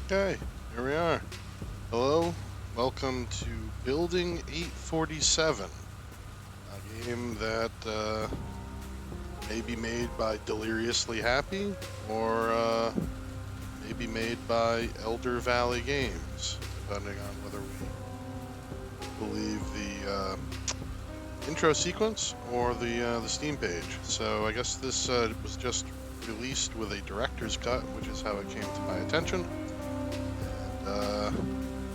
Okay, here we are. Hello, welcome to Building 847, a game that may be made by Deliriously Happy or may be made by Elder Valley Games, depending on whether we believe the intro sequence or the Steam page. So I guess this was just released with a director's cut, which is how it came to my attention. And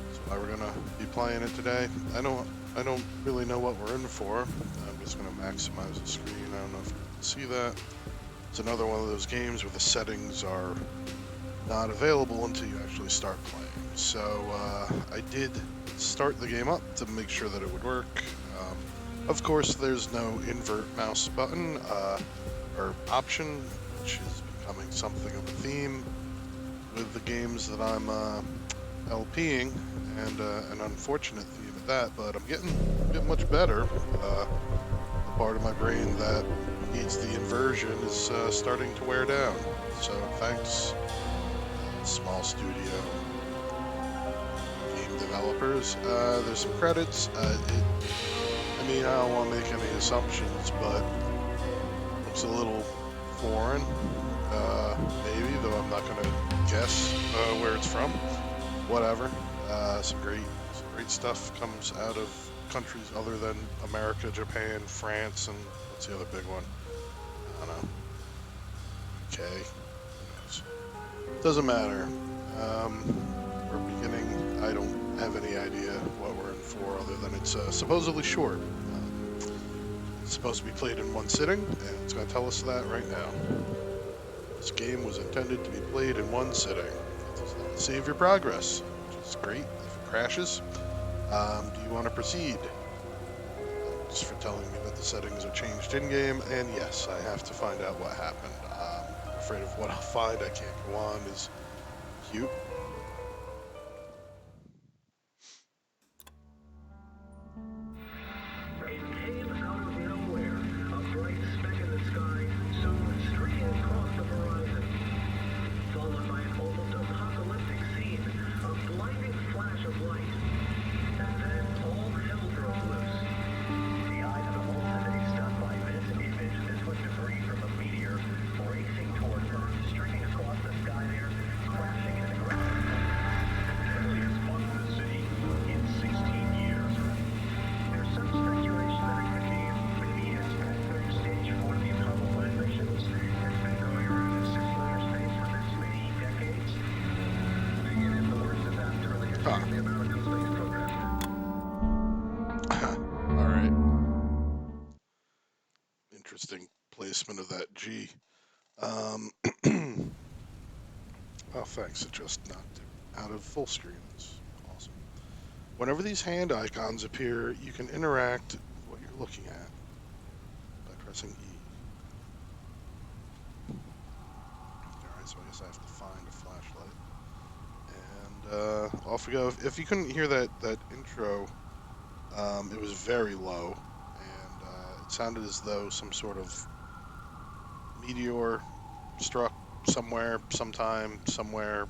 that's why we're gonna be playing it today. I don't really know what we're in for. I'm just gonna maximize the screen. I don't know if you can see that. It's another one of those games where the settings are not available until you actually start playing. So I did start the game up to make sure that it would work. Of course, there's no invert mouse button or option, which is becoming something of a theme with the games that I'm LPing, and an unfortunate theme at that. But I'm getting much better. The part of my brain that needs the inversion is starting to wear down. So thanks, small studio game developers. There's some credits. I mean, I don't want to make any assumptions, but it looks a little foreign. Maybe, though I'm not going to guess where it's from. Whatever. Some great stuff comes out of countries other than America, Japan, France, and what's the other big one? I don't know. UK. Who knows? Doesn't matter. We're beginning. I don't have any idea what we're in for, other than it's supposedly short. It's supposed to be played in one sitting, and it's going to tell us that right now. This game was intended to be played in one sitting. It does not save your progress, which is great if it crashes. Do you want to proceed? Just for telling me that the settings are changed in-game, and yes, I have to find out what happened. I'm afraid of what I'll find. I can't go on is cute. It came out of nowhere, a bright speck in the sky, soon streaking across the horizon, followed by an almost apocalyptic scene, a blinding flash of light, and then all hell broke loose. The eyes of the whole city stunned by this image. This was debris from a meteor racing toward Earth, streaking across the sky there, crashing into the ground. The deadliest spot in the city in 16 years. There's some speculation that it could be maybe a speculative stage for the Apollo 5 missions. It's been coherent in circular space for this many decades. It is the worst disaster in the history Huh. of the American space program. All right. Interesting placement of that G. Um, oh, thanks. It just knocked it out of full screen. That's awesome. Whenever these hand icons appear, you can interact with what you're looking at by pressing E. Alright, so I guess I have to find a flashlight. And off we go. If you couldn't hear that intro, it was very low, and it sounded as though some sort of meteor struck somewhere, sometime, somewhere,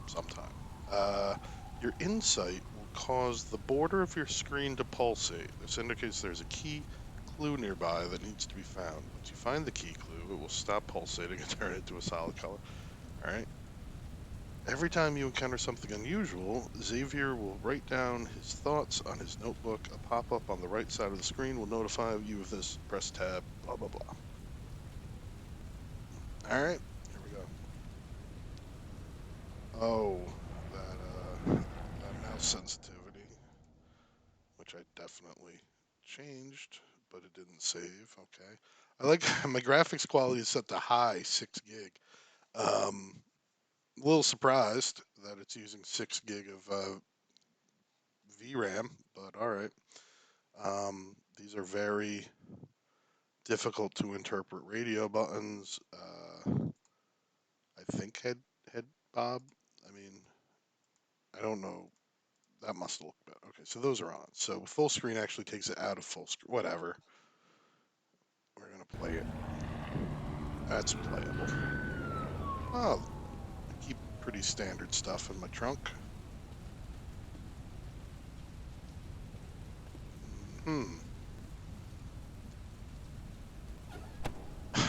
sometime. Uh, your insight will cause the border of your screen to pulsate. This indicates there's a key clue nearby that needs to be found. Once you find the key clue, it will stop pulsating and turn into a solid color. All right. Every time you encounter something unusual, Xavier will write down his thoughts on his notebook. A pop up on the right side of the screen will notify you of this. Press tab, blah, blah, blah. All right, here we go. Oh, that mouse sensitivity, which I definitely changed, but it didn't save. Okay. I like my graphics quality is set to high, 6 gig. Um, a little surprised that it's using 6 gig of VRAM, but all right. These are very difficult to interpret radio buttons. I think head bob. I mean, I don't know. That must look better. Okay, so those are on. So full screen actually takes it out of full screen. Whatever. We're gonna play it. That's playable. Oh, I keep pretty standard stuff in my trunk. Hmm.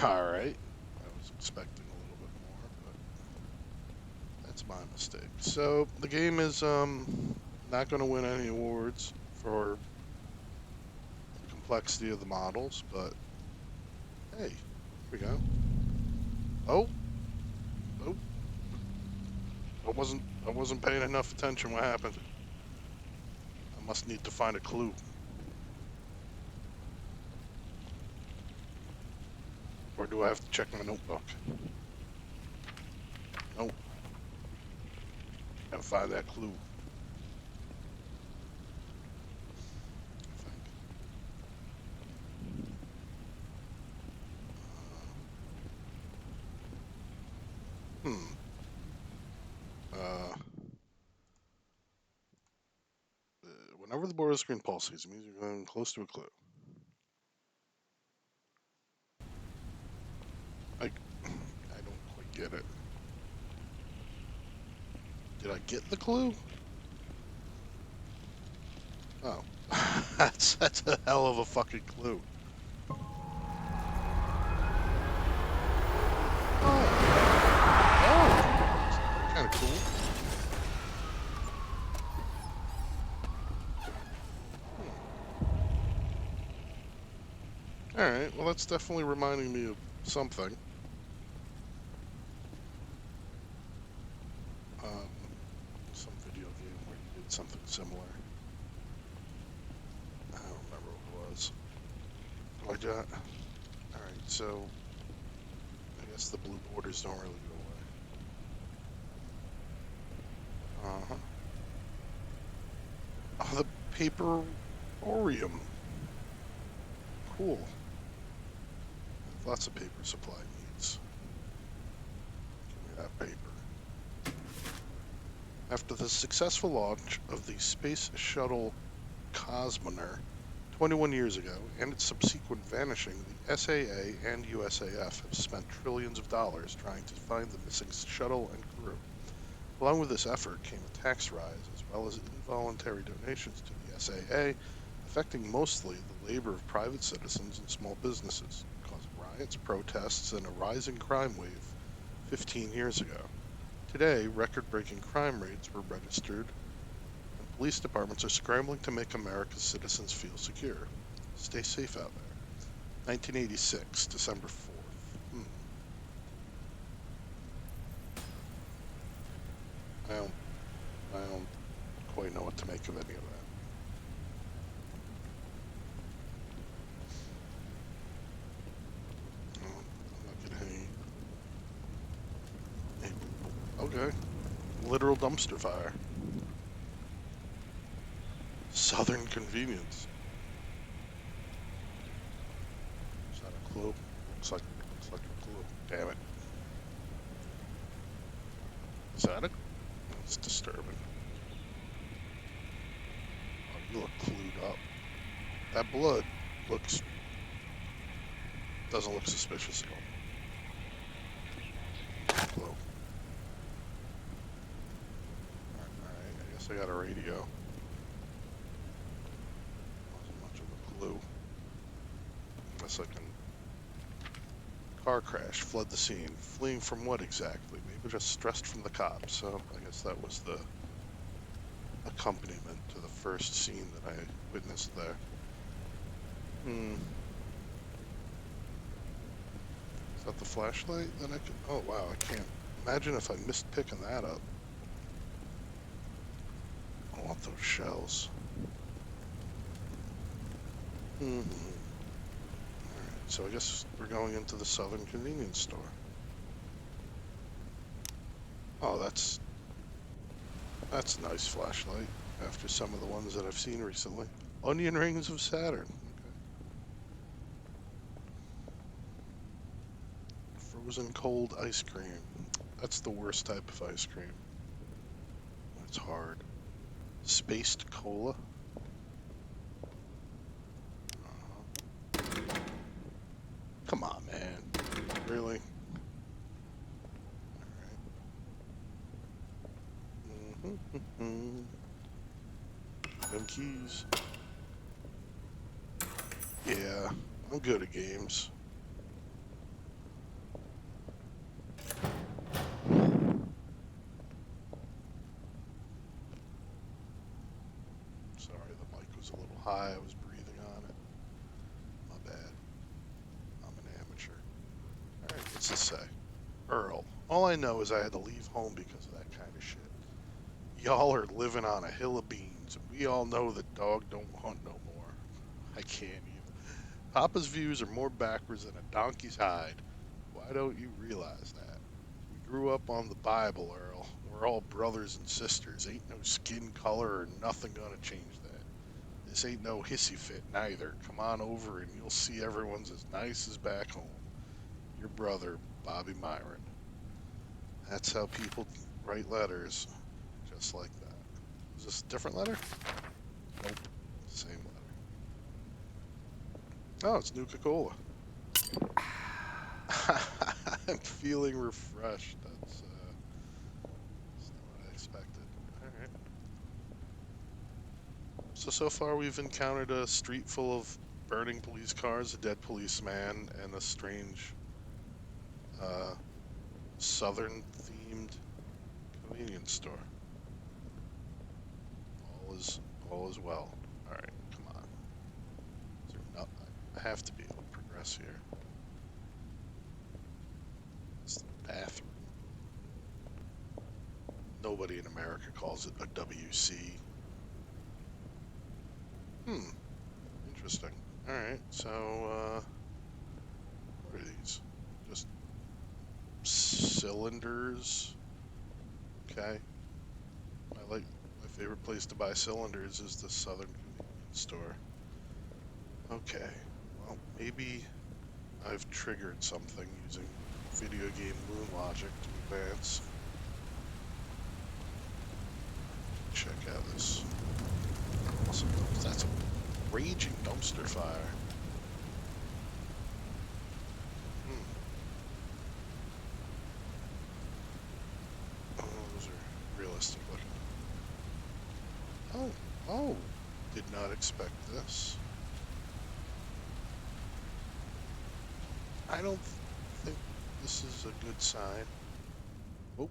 All right. I was expecting a little bit more, but that's my mistake. So the game is not going to win any awards for the complexity of the models, but hey, here we go. Oh, oh, I wasn't paying enough attention. What happened? I must need to find a clue. Or do I have to check my notebook? Nope. Gotta find that clue. I think. Hmm. Uh, whenever the border screen pulses, it means you're going close to a clue. I don't quite get it. Did I get the clue? Oh. that's a hell of a fucking clue. Oh, kind of cool. All right, well, that's definitely reminding me of something. Um, some video game where you did something similar. I don't remember what it was. Oh, I got. All right, so I guess the blue borders don't really go away. Uh huh. Oh, the paper Orium. Cool. Lots of paper supply needs. Give me that paper. After the successful launch of the Space Shuttle Cosmonaut 21 years ago and its subsequent vanishing, the SAA and USAF have spent trillions of dollars trying to find the missing shuttle and crew. Along with this effort came a tax rise as well as involuntary donations to the SAA, affecting mostly the labor of private citizens and small businesses, causing riots, protests, and a rising crime wave 15 years ago. Today, record-breaking crime rates were registered, and police departments are scrambling to make America's citizens feel secure. Stay safe out there. 1986, December 4th. I don't, I don't quite know what to make of any of that. I'm not getting okay. Literal dumpster fire. Southern convenience. Is that a clue? Looks like a clue. Damn it. Is that it? That's disturbing. Oh, you look clued up. That blood looks doesn't look suspicious at all. Clue. Alright, I guess I got a radio. Wasn't much of a clue. Guess I can. Car crash, fled the scene. Fleeing from what exactly? Maybe just stressed from the cops. So I guess that was the accompaniment to the first scene that I witnessed there. Is that the flashlight? Then I can. Oh wow, I can't imagine if I missed picking that up. I want those shells. Alright, so I guess we're going into the Southern convenience store. Oh, that's a nice flashlight after some of the ones that I've seen recently. Onion rings of Saturn. Okay. Frozen cold ice cream. That's the worst type of ice cream. It's hard. Spaced cola. Come on, man. Really? Alright. Mm. Them keys. Yeah, I'm good at games. Sorry, the mic was a little high. I was breathing on it. My bad. I'm an amateur. Alright, what's this say? Earl. All I know is I had to leave home because of that kind of shit. Y'all are living on a hill of beans, and we all know that dog don't hunt no more. I can't even. Papa's views are more backwards than a donkey's hide. Why don't you realize that? We grew up on the Bible, Earl. We're all brothers and sisters. Ain't no skin color or nothing gonna change that. This ain't no hissy fit neither. Come on over and you'll see everyone's as nice as back home. Your brother, Bobby Myron. That's how people write letters, just like that. Is this a different letter? Nope. Same letter. Oh, it's Nuka-Cola. I'm feeling refreshed. That's not what I expected. All right. So far we've encountered a street full of burning police cars, a dead policeman, and a strange uh, southern-themed convenience store. All is well. All right, come on. Is there not? I have to be able to progress here. It's the bathroom. Nobody in America calls it a WC. Hmm. Interesting. All right. So, what are these? Just cylinders. Okay. My favorite place to buy cylinders is the Southern Convenience Store. Okay. Well, maybe I've triggered something using video game moon logic to advance. Check out this awesome dumpster. That's a raging dumpster fire. Hmm. Oh, those are realistic looking. Oh, oh, did not expect this. I don't think this is a good sign. Oh,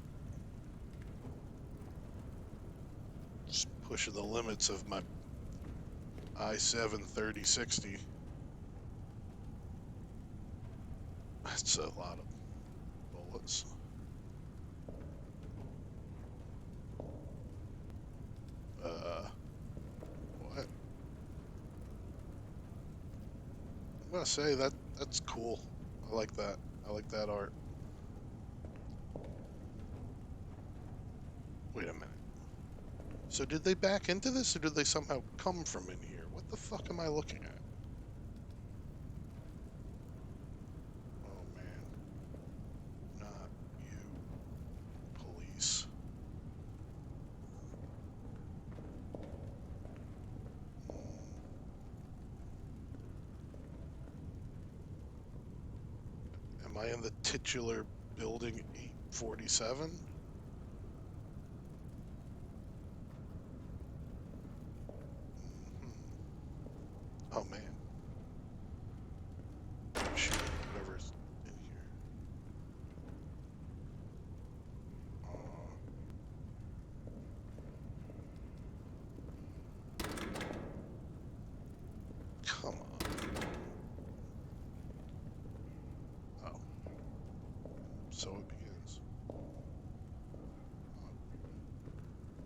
just pushing the limits of my i7 3060. That's a lot of bullets. What? I'm gonna say that's cool. I like that. I like that art. Wait a minute. So did they back into this, or did they somehow come from in here? What the fuck am I looking at? Oh man, not you, police. Mm. Am I in the titular building 847? Hmm. Oh man, shoot whatever's in here. Uh, Come on. Oh, so it begins. Uh,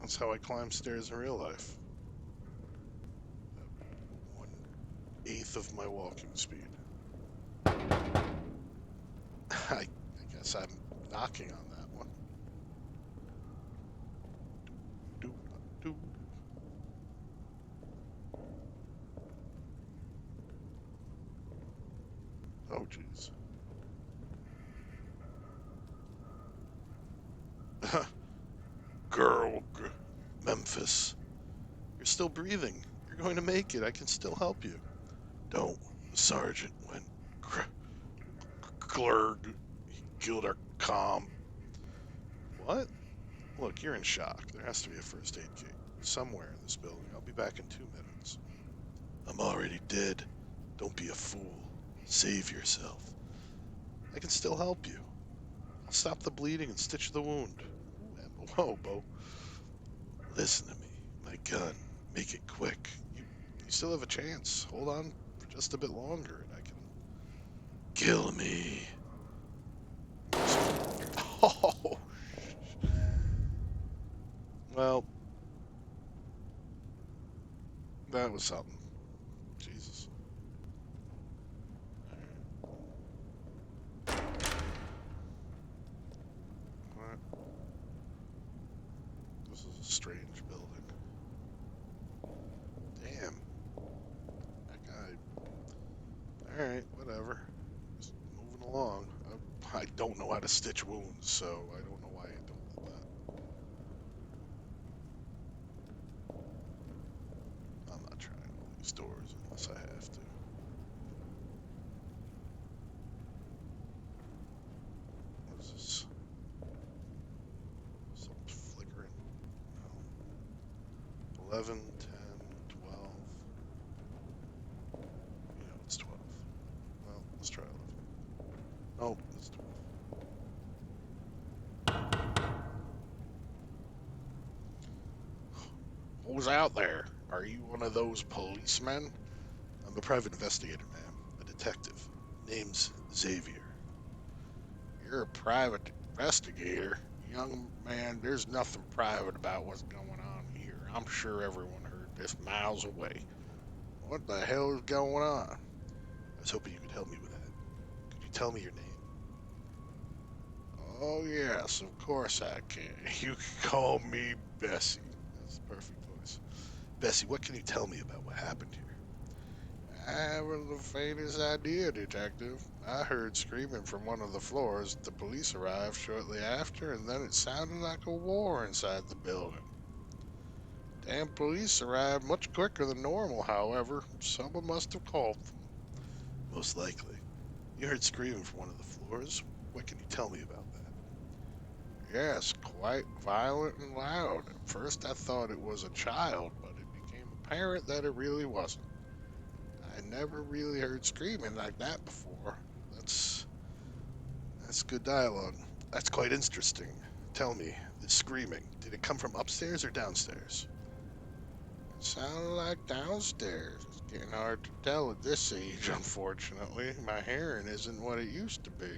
That's how I climb stairs in real life. 1/8 of my walking speed. I guess I'm knocking on that one. Do, do. Oh, jeez. Girl, Memphis. You're still breathing. You're going to make it. I can still help you. Don't. The sergeant went glurg. He killed our com. What? Look, you're in shock. There has to be a first aid kit somewhere in this building. I'll be back in 2 minutes. I'm already dead. Don't be a fool. Save yourself. I can still help you. I'll stop the bleeding and stitch the wound. Whoa, Bo. Listen to me. My gun. Make it quick. You still have a chance. Hold on for just a bit longer and I can kill me. Oh, well, that was something. Jesus. Alright. This is a strange building. Damn. That guy. Alright, whatever. Just moving along. I don't know how to stitch wounds, so I don't know why I don't do that. I'm not trying all these doors unless I have to. What is this? Something's flickering. No. 11, 10, 12. You know, it's 12. Well, let's try 11. Oh, it's 12. Who's out there? Are you one of those policemen? I'm a private investigator, ma'am. A detective. Name's Xavier. You're a private investigator? Young man, there's nothing private about what's going on here. I'm sure everyone heard this miles away. What the hell is going on? I was hoping you could help me with that. Could you tell me your name? Oh, yes, of course I can. You can call me Bessie. That's the perfect voice. Bessie, what can you tell me about what happened here? I haven't the faintest idea, Detective. I heard screaming from one of the floors. The police arrived shortly after, and then it sounded like a war inside the building. Damn police arrived much quicker than normal, however. Someone must have called them. Most likely. You heard screaming from one of the floors? What can you tell me about that? Yes, quite violent and loud. At first I thought it was a child, but it became apparent that it really wasn't. I never really heard screaming like that before. That's that's good dialogue. That's quite interesting. Tell me, the screaming, did it come from upstairs or downstairs? It sounded like downstairs. It's getting hard to tell at this age, unfortunately. My hearing isn't what it used to be.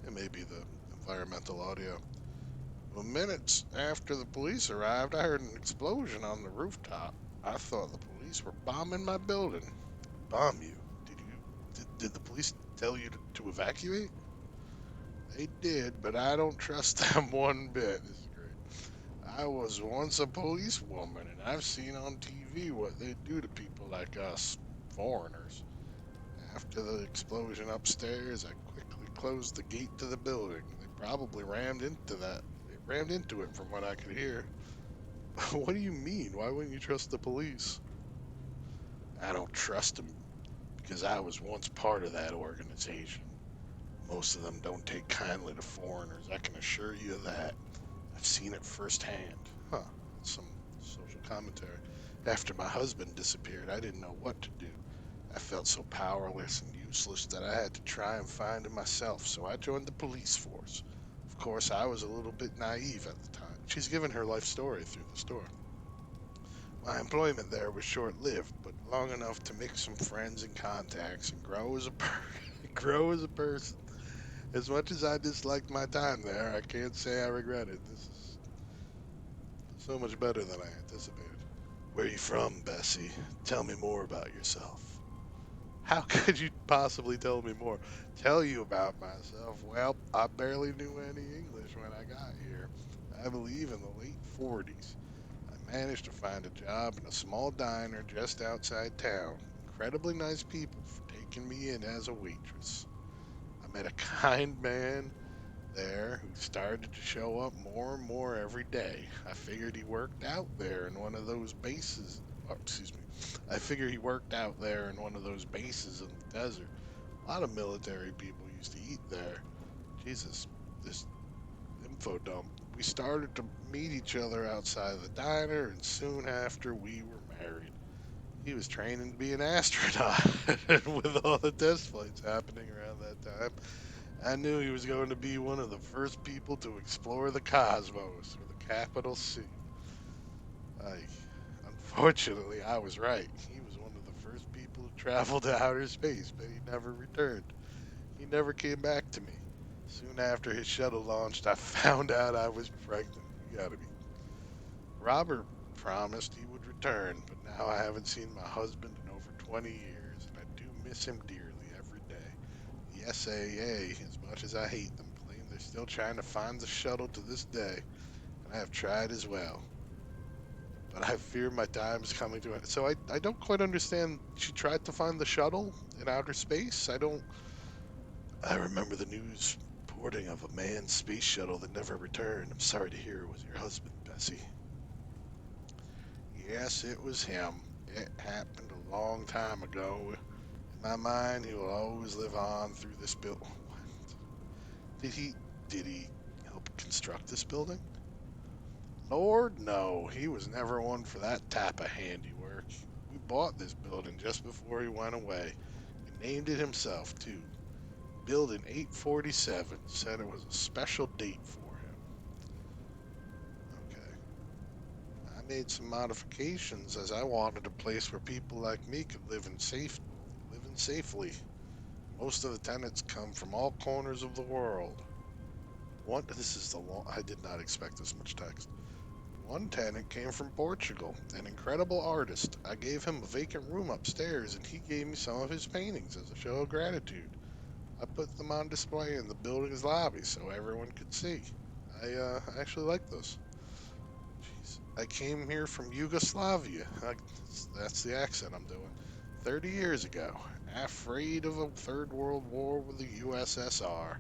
It may be the environmental audio. Well, minutes after the police arrived, I heard an explosion on the rooftop. I thought the police were bombing my building. Bomb you? Did the police tell you to evacuate? They did, but I don't trust them one bit. This is great. I was once a policewoman, and I've seen on TV what they do to people like us, foreigners. After the explosion upstairs, I quickly closed the gate to the building. They probably rammed into that. They rammed into it from what I could hear. What do you mean? Why wouldn't you trust the police? I don't trust them because I was once part of that organization. Most of them don't take kindly to foreigners, I can assure you of that. I've seen it firsthand. Huh, some social commentary. After my husband disappeared, I didn't know what to do. I felt so powerless and useless that I had to try and find him myself, so I joined the police force. Of course, I was a little bit naive at the time. She's given her life story through the store. My employment there was short-lived, but long enough to make some friends and contacts and grow as a grow as a person. As much as I disliked my time there, I can't say I regret it. This is so much better than I anticipated. Where are you from, Bessie? Tell me more about yourself. How could you possibly tell me more? Tell you about myself? Well, I barely knew any English when I got here. I believe in the late 40s. I managed to find a job in a small diner just outside town. Incredibly nice people for taking me in as a waitress. I met a kind man there who started to show up more and more every day. I figured he worked out there in one of those bases. Oh, excuse me. I figured he worked out there in one of those bases in the desert. A lot of military people used to eat there. Jesus, this info dump. We started to meet each other outside the diner, and soon after we were married. He was training to be an astronaut, and with all the test flights happening around that time, I knew he was going to be one of the first people to explore the cosmos, with a capital C. I, Unfortunately, I was right. He was one of the first people to travel to outer space, but he never returned. He never came back to me. Soon after his shuttle launched, I found out I was pregnant. You gotta be. Robert promised he would return, but now I haven't seen my husband in over 20 years, and I do miss him dearly every day. The SAA, as much as I hate them, claim they're still trying to find the shuttle to this day, and I have tried as well. But I fear my time is coming to an end. So I don't quite understand. She tried to find the shuttle in outer space? I remember the news reporting of a manned space shuttle that never returned. I'm sorry to hear it was your husband, Bessie. Yes, it was him. It happened a long time ago. In my mind, he will always live on through this build. What? Did he? Did he help construct this building? Lord, no. He was never one for that type of handiwork. We bought this building just before he went away. He named it himself, too. Building 847. Said it was a special date for him. Okay. I made some modifications as I wanted a place where people like me could live in safely. Most of the tenants come from all corners of the world. This is the long, I did not expect this much text. One tenant came from Portugal, an incredible artist. I gave him a vacant room upstairs and he gave me some of his paintings as a show of gratitude. I put them on display in the building's lobby so everyone could see. I actually like those. Jeez. I came here from Yugoslavia. That's the accent I'm doing. 30 years ago, afraid of a third world war with the USSR.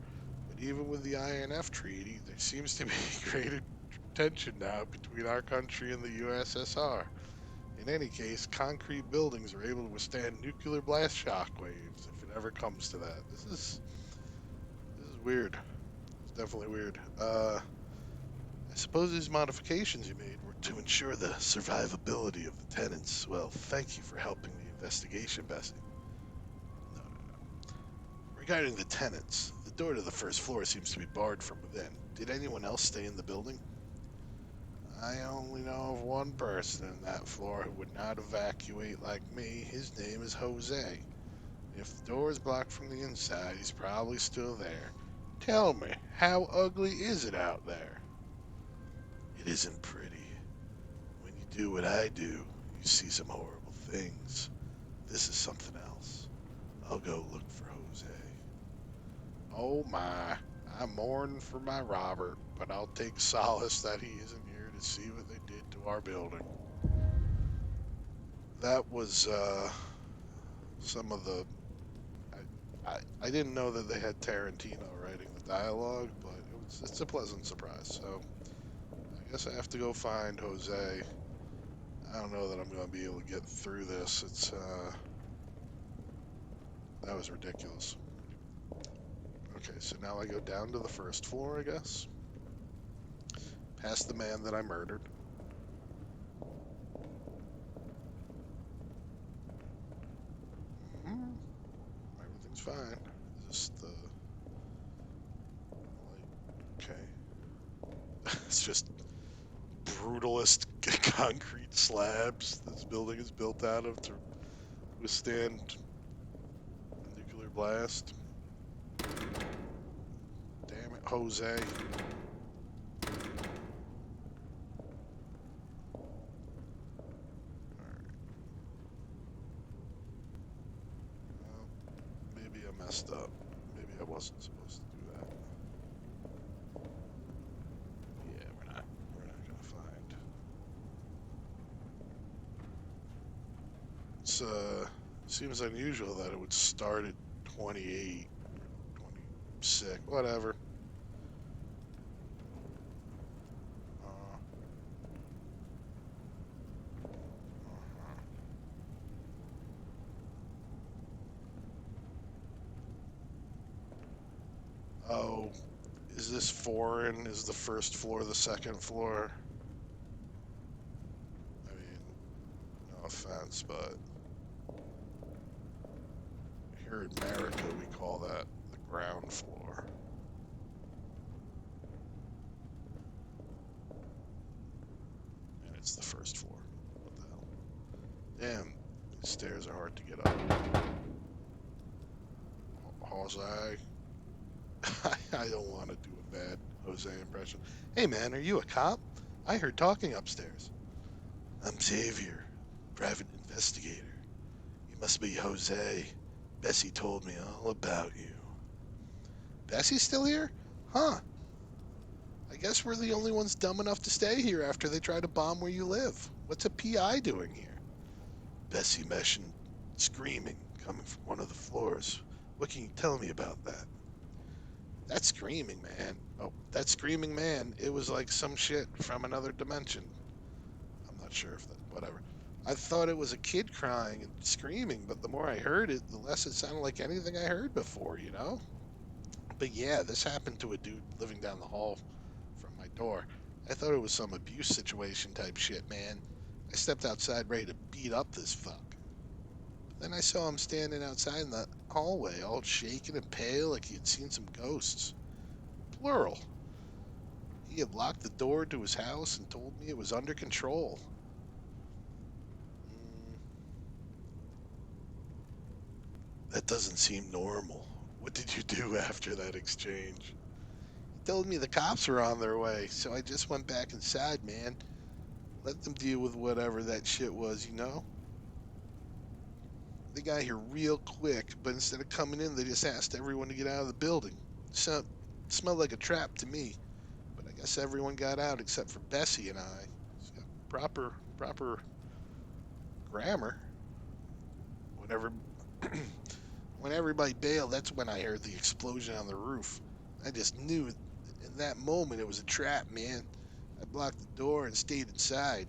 But even with the INF treaty, there seems to be greater tension now between our country and the USSR. In any case, concrete buildings are able to withstand nuclear blast shock waves if it ever comes to that. This is weird. It's definitely weird. I suppose these modifications you made were to ensure the survivability of the tenants. Well, thank you for helping the investigation, Bessie. No, no, no. Regarding the tenants, the door to the first floor seems to be barred from within. Did anyone else stay in the building? I only know of one person in that floor who would not evacuate like me. His name is Jose. If the door is blocked from the inside, he's probably still there. Tell me, how ugly is it out there? It isn't pretty. When you do what I do, you see some horrible things. This is something else. I'll go look for Jose. Oh my, I mourn for my Robert, but I'll take solace that he isn't here to see what they did to our building. That was some of the. I didn't know that they had Tarantino writing the dialogue, but it's a pleasant surprise. So I guess I have to go find Jose. I don't know that I'm going to be able to get through this. That was ridiculous. Okay, so now I go down to the first floor, I guess. Past the man that I murdered. Hmm. Everything's fine. Just the like, okay. It's just brutalist concrete slabs this building is built out of to withstand a nuclear blast. Damn it, Jose. Alright. Well, maybe I messed up. Maybe I wasn't supposed to do that. Yeah, we're not gonna find. It's seems unusual that it would start at 28 or 26, whatever. Uh, uh-huh. Oh, Is this foreign? Is the first floor the second floor? I mean, no offense, but here in America we call that the ground floor. And it's the first floor. What the hell? Damn, these stairs are hard to get up. Jose. I don't want to do a bad Jose impression. Hey man, are you a cop? I heard talking upstairs. I'm Xavier, private investigator. You must be Jose. Bessie told me all about you. Bessie's still here? Huh. I guess we're the only ones dumb enough to stay here after they try to bomb where you live. What's a PI doing here? Bessie mentioned screaming coming from one of the floors. What can you tell me about that? That screaming man. Oh, that screaming man. It was like some shit from another dimension. I'm not sure if that, whatever. I thought it was a kid crying and screaming, but the more I heard it, the less it sounded like anything I heard before, you know? But yeah, this happened to a dude living down the hall from my door. I thought it was some abuse situation type shit, man. I stepped outside ready to beat up this fuck. Then I saw him standing outside in the hallway, all shaking and pale like he had seen some ghosts. Plural. He had locked the door to his house and told me it was under control. Mm, that doesn't seem normal. What did you do after that exchange? He told me the cops were on their way, so I just went back inside, man. Let them deal with whatever that shit was, you know? They got here real quick, but instead of coming in, they just asked everyone to get out of the building. So, smelled like a trap to me, but I guess everyone got out except for Bessie and I. It's got proper grammar. Whenever, when everybody bailed, that's when I heard the explosion on the roof. I just knew in that moment it was a trap, man. I blocked the door and stayed inside.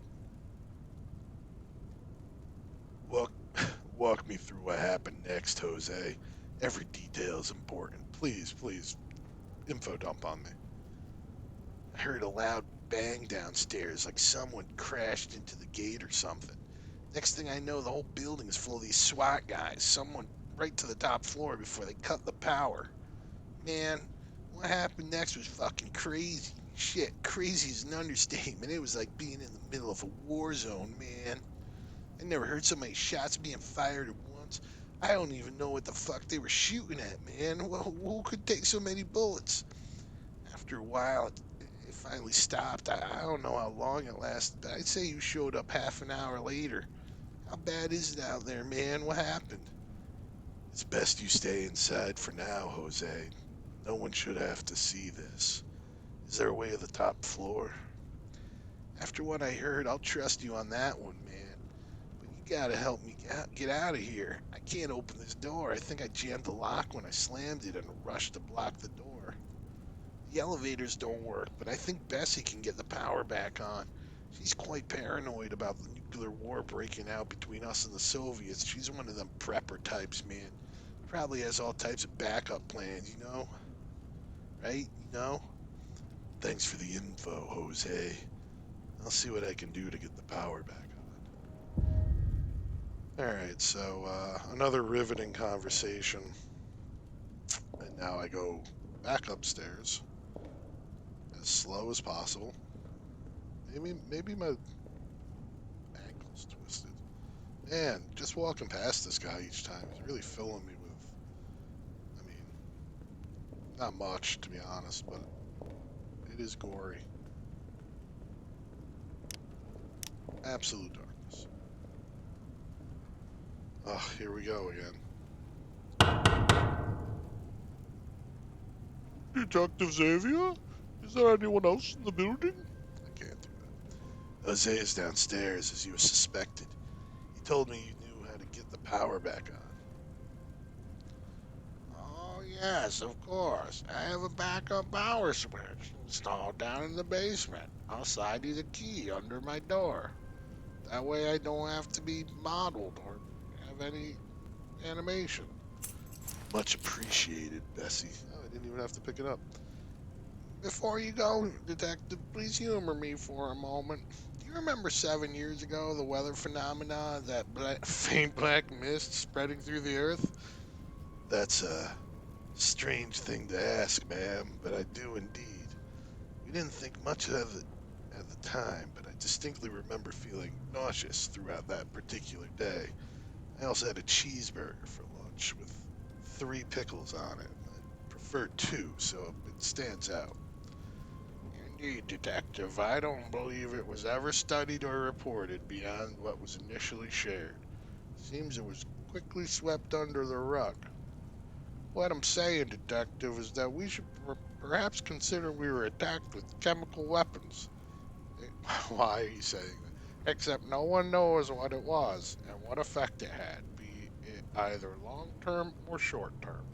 Walk, walk me through what happened next, Jose. Every detail is important. Please, info dump on me. I heard a loud bang downstairs, like someone crashed into the gate or something. Next thing I know, the whole building is full of these SWAT guys. Someone right to the top floor before they cut the power. Man, what happened next was fucking crazy. Shit, crazy is an understatement. It was like being in the middle of a war zone, man. I never heard so many shots being fired at once. I don't even know what the fuck they were shooting at, man. Well, who could take so many bullets? After a while, it finally stopped. I don't know how long it lasted, but I'd say you showed up half an hour later. How bad is it out there, man? What happened? It's best you stay inside for now, Jose. No one should have to see this. Is there a way to the top floor? After what I heard, I'll trust you on that one, man. But you gotta help me get out of here. I can't open this door. I think I jammed the lock when I slammed it in a rush to block the door. The elevators don't work, but I think Bessie can get the power back on. She's quite paranoid about the nuclear war breaking out between us and the Soviets. She's one of them prepper types, man. Probably has all types of backup plans, you know? Right? You know? Thanks for the info, Jose. I'll see what I can do to get the power back on. Alright, so another riveting conversation. And now I go back upstairs as slow as possible. Maybe my ankle's twisted. Man, just walking past this guy each time is really filling me with, I mean, not much to be honest, but it is gory. Absolute darkness. Oh, here we go again. Detective Xavier? Is there anyone else in the building? I can't do that. Jose is downstairs as you suspected. He told me you knew how to get the power back on. Oh, yes, of course. I have a backup power switch installed down in the basement. I'll slide you the key under my door. That way I don't have to be modeled or have any animation. Much appreciated, Bessie. Oh, I didn't even have to pick it up. Before you go, Detective, please humor me for a moment. Do you remember 7 years ago the weather phenomena, that faint black mist spreading through the earth? That's a strange thing to ask, ma'am, but I do indeed. We didn't think much of it at the time, but I distinctly remember feeling nauseous throughout that particular day. I also had a cheeseburger for lunch with 3 pickles on it. I prefer 2, so it stands out. Indeed, Detective, I don't believe it was ever studied or reported beyond what was initially shared. Seems it was quickly swept under the rug. What I'm saying, Detective, is that we should perhaps consider we were attacked with chemical weapons. Why are you saying that? Except no one knows what it was and what effect it had, be it either long term or short term.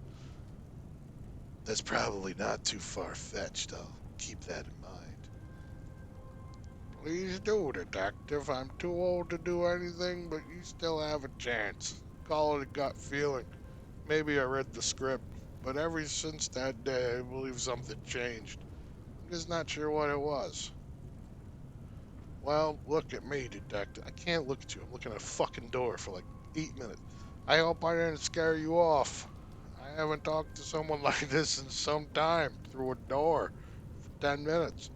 That's probably not too far fetched. I'll keep that in mind. Please do, Detective. I'm too old to do anything, but you still have a chance. Call it a gut feeling. Maybe I read the script, but ever since that day, I believe something changed. I'm just not sure what it was. Well, look at me, Detective. I can't look at you. I'm looking at a fucking door for like 8 minutes. I hope I didn't scare you off. I haven't talked to someone like this in some time through a door for 10 minutes.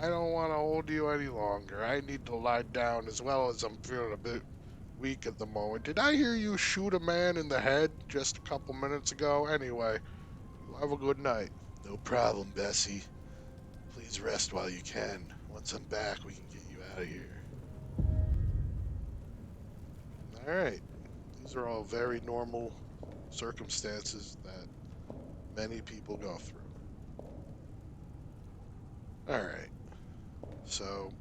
I don't want to hold you any longer. I need to lie down as well as I'm feeling a bit weak at the moment. Did I hear you shoot a man in the head just a couple minutes ago? Anyway, you have a good night. No problem, Bessie. Please rest while you can. Once I'm back, we can get you out of here. All right. These are all very normal circumstances that many people go through. All right. So,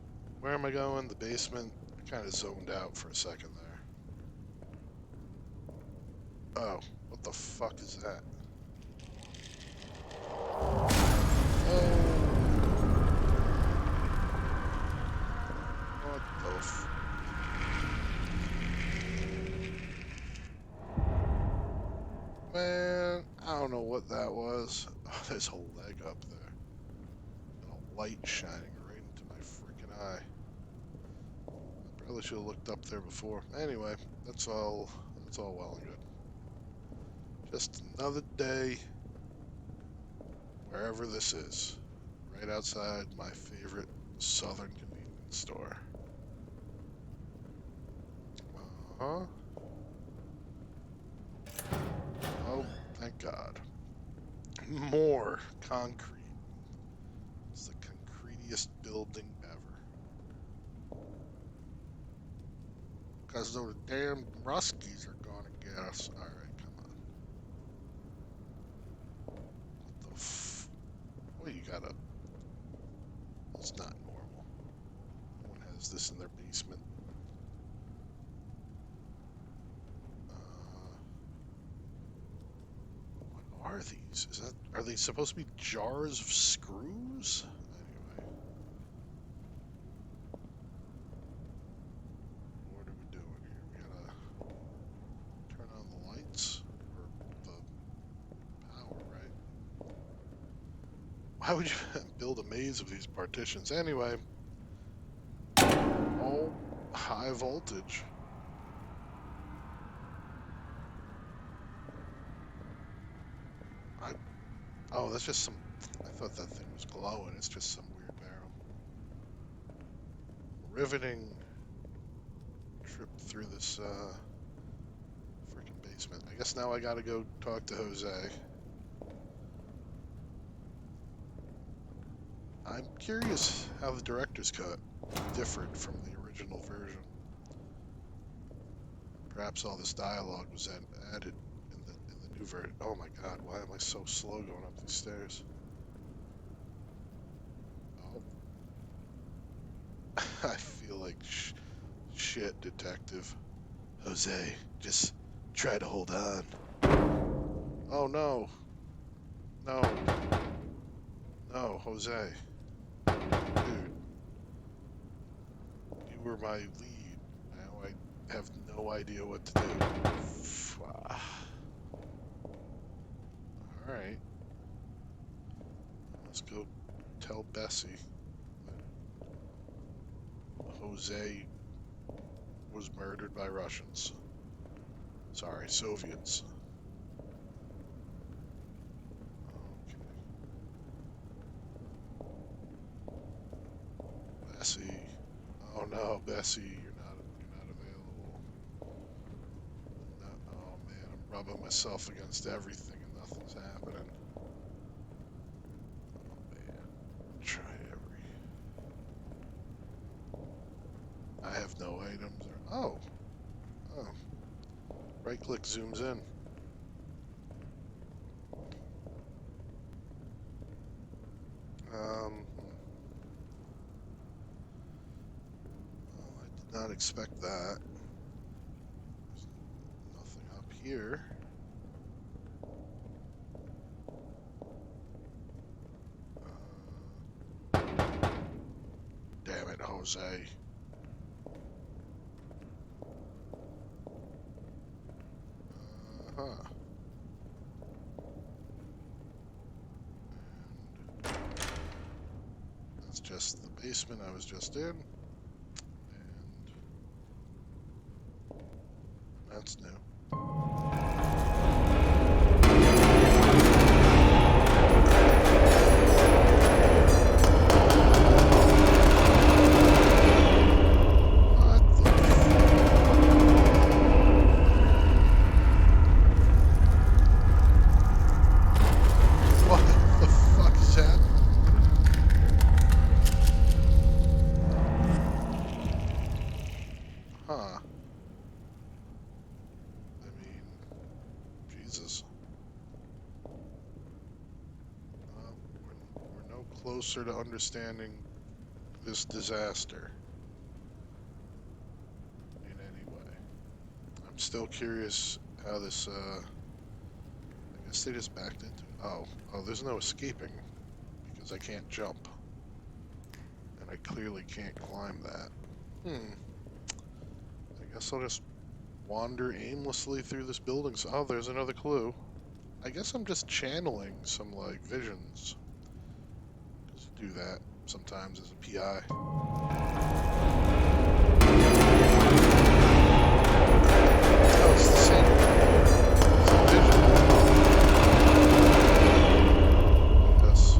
where am I going? The basement. I kind of zoned out for a second there. Oh, what the fuck is that? Oh, what the man? I don't know what that was. Oh, there's a leg up there. And a light shining right into my freaking eye. I probably should have looked up there before. Anyway, that's all. That's all well and good. Just another day, wherever this is, right outside my favorite southern convenience store. Uh huh. Oh, thank God. More concrete. It's the concretiest building ever. Because those damn Ruskies are gonna get us. Alright, come on. What the What, you got a. It's not normal. No one has this in their basement. Uh, what are these? Are they supposed to be jars of screws? Anyway, what are we doing here? We gotta turn on the lights or the power, right? Why would you build a maze of these partitions? Anyway, oh, high voltage. I Oh, that's just some. I thought that thing was glowing. It's just some weird barrel. Riveting trip through this freaking basement. I guess now I gotta go talk to Jose. I'm curious how the director's cut differed from the original version. Perhaps all this dialogue was added in the new version. Oh my God! Why am I so slow going up these stairs? Oh, I feel like shit, Detective. Jose, just try to hold on. Oh no, no, no, Jose. Dude, you were my lead. Now I have no idea what to do. Alright, let's go tell Bessie that Jose was murdered by Russians. Sorry, Soviets. Okay. Bessie. Oh no, Bessie, you're not available. No, oh man, I'm rubbing myself against everything and nothing's happening. Oh man. Try every. I have no items. Oh. Oh. Right click zooms in. Well, I did not expect that. There's nothing up here. Damn it, Jose. Uh-huh. And that's just the basement I was just in. And that's new. Huh. I mean, Jesus. We're no closer to understanding this disaster in any way. I'm still curious how this, I guess they just backed into it. Oh, there's no escaping because I can't jump. And I clearly can't climb that. I guess I'll just wander aimlessly through this building. Oh, there's another clue. I guess I'm just channeling some, like, visions. Just do that sometimes as a PI. Oh, it's the same vision. Yes.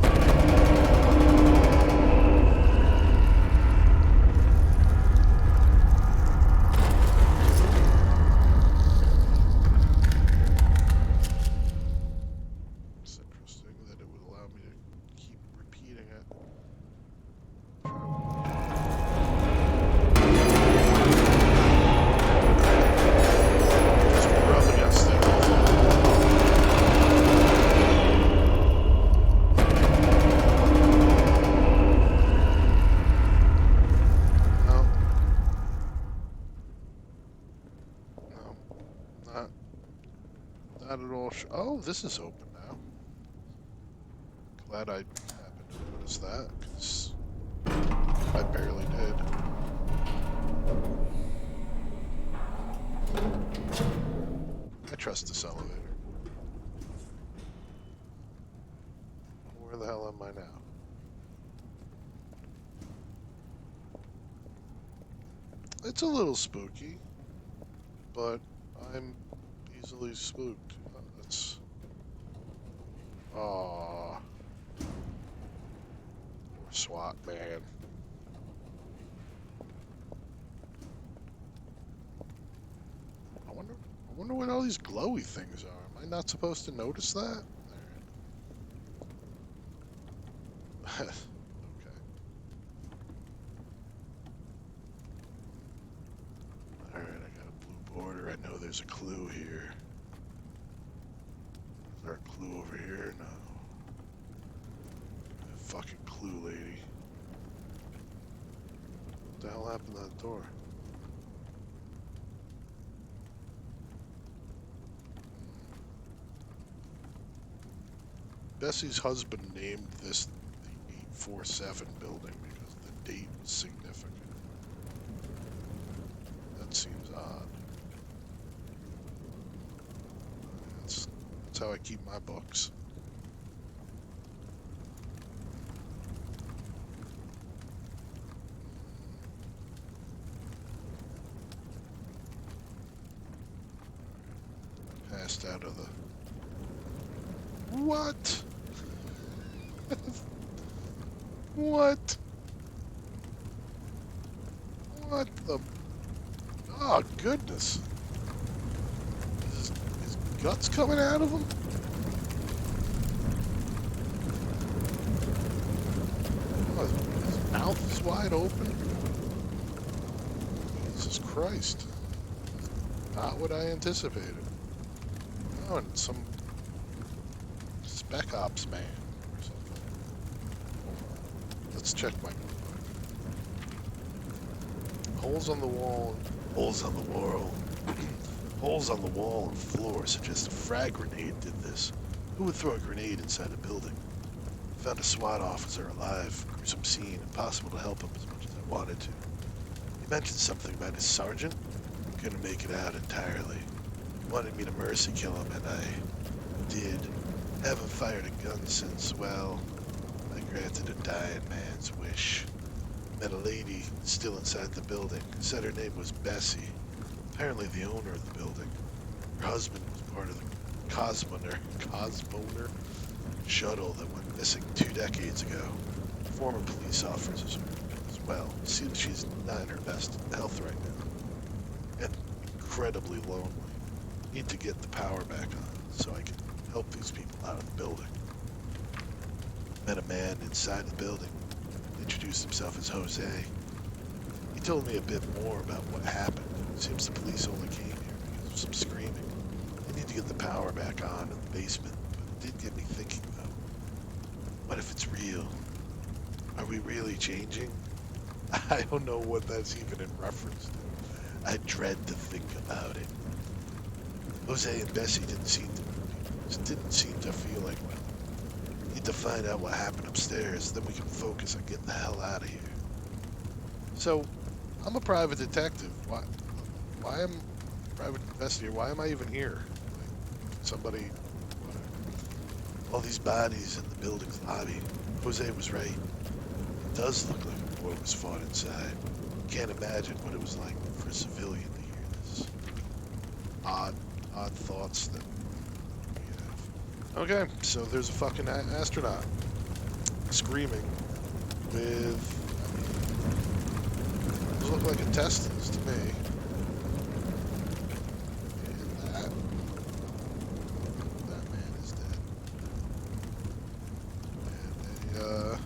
It's interesting that it would allow me to keep repeating it. Just rub against everything. No. No. Not at all. Oh, this is open now. Glad I happened to notice that, because I barely did. I trust this elevator. Where the hell am I now? It's a little spooky, but I'm easily spooked. That's... Aww. Poor SWAT man. I wonder what all these glowy things are. Am I not supposed to notice that? Okay. Alright, I got a blue border. I know there's a clue here. Is there a clue over here? No. That fucking clue lady. What the hell happened to that door? Bessie's husband named this the 847 building because the date was significant. That seems odd. That's how I keep my books. blast out of the... What? What? What the... Oh, goodness. His guts coming out of him? Oh, his mouth is wide open? Jesus Christ. Not what I anticipated. Oh, and some Spec Ops man or something. Let's check my... Holes on the wall. Holes on the wall. Holes on the wall and floor suggest a frag grenade did this. Who would throw a grenade inside a building? Found a SWAT officer alive. Gruesome scene. Impossible to help him as much as I wanted to. He mentioned something about his sergeant. Couldn't make it out entirely. He wanted me to mercy kill him, and I did. Haven't fired a gun since, well, I granted a dying man's wish. Met a lady still inside the building. Said her name was Bessie. Apparently the owner of the building. Her husband was part of the Cosmoner shuttle that went missing 2 decades ago. Former police officer as well. Seems she's not in her best health right now. And incredibly lonely. Need to get the power back on so I can help these people out of the building. Met a man inside the building. Introduced himself as Jose. He told me a bit more about what happened. Seems the police only came here because of some screaming. They need to get the power back on in the basement, but it did get me thinking though. What if it's real? Are we really changing? I don't know what that's even in reference to. I dread to think about it. Jose and Bessie didn't seem to feel like well. Need to find out what happened upstairs, then we can focus on getting the hell out of here. So, I'm a private detective. Why am I a private investigator? Why am I even here? Like, somebody, whatever. All these bodies in the building's lobby. Jose was right. It does look like a war was fought inside. Can't imagine what it was like for a civilian to hear this. Odd thoughts that we have. Okay, so there's a fucking astronaut screaming with, those look like intestines to me. And that man is dead. And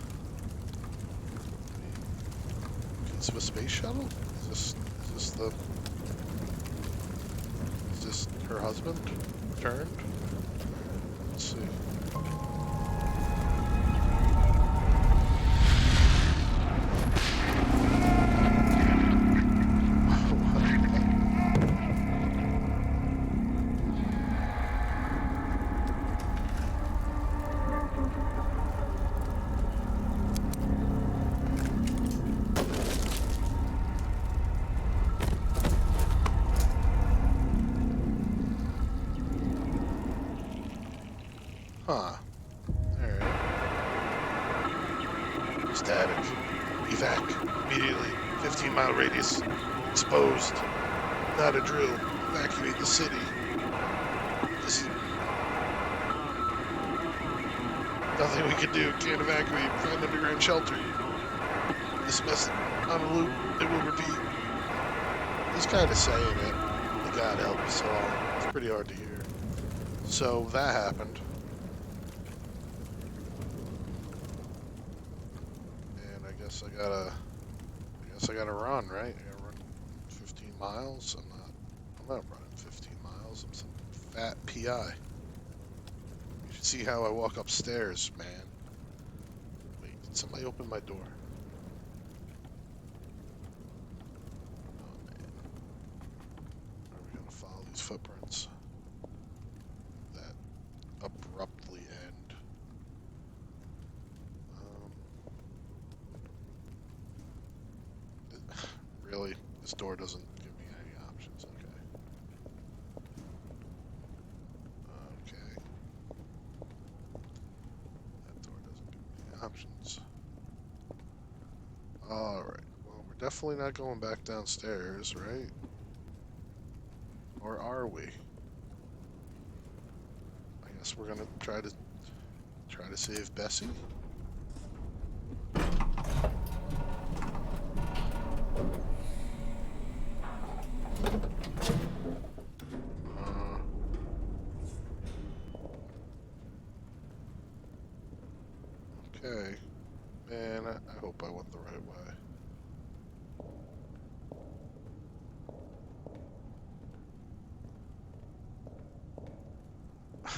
piece of a space shuttle? Is this her husband returned? Let's see. Huh. Alright. Static. Evac. Immediately. 15-mile radius. Exposed. Not a drill. Evacuate the city. This is... Nothing we can do. Can't evacuate. Find underground shelter. This message on a loop. It will repeat. He's kind of saying it. God help us all. It's pretty hard to hear. So that happened. I guess I gotta run, right? I gotta run 15 miles. I'm not running 15 miles. I'm some fat PI. You should see how I walk upstairs, man. Wait, did somebody open my door? Oh, man. Are we gonna follow these footprints that abruptly end? Really? This door doesn't give me any options. Okay. Okay. That door doesn't give me any options. Alright. Well, we're definitely not going back downstairs, right? Or are we? guess we're gonna try to save Bessie. Uh, okay. Man, I hope I went the right way.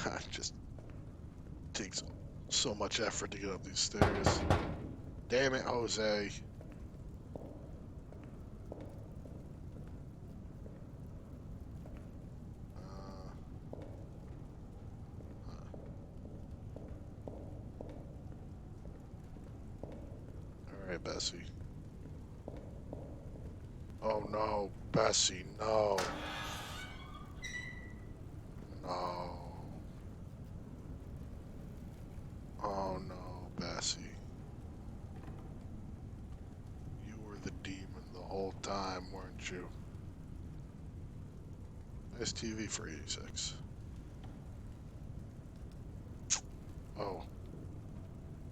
It just takes so much effort to get up these stairs. Damn it, Jose. All right, Bessie. Oh no, Bessie, no. No. Oh no, Bessie. You were the demon the whole time, weren't you? Nice TV for 86. Oh,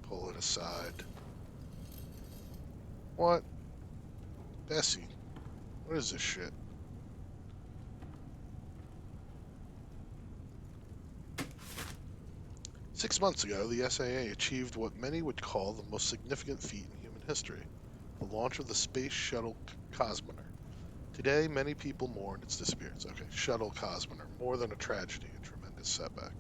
pull it aside. What? Bessie, what is this shit? Six months ago, the SAA achieved what many would call the most significant feat in human history, the launch of the Space Shuttle Cosmonaut. Today, many people mourn its disappearance. Okay, Shuttle Cosmonaut, more than a tragedy, a tremendous setback.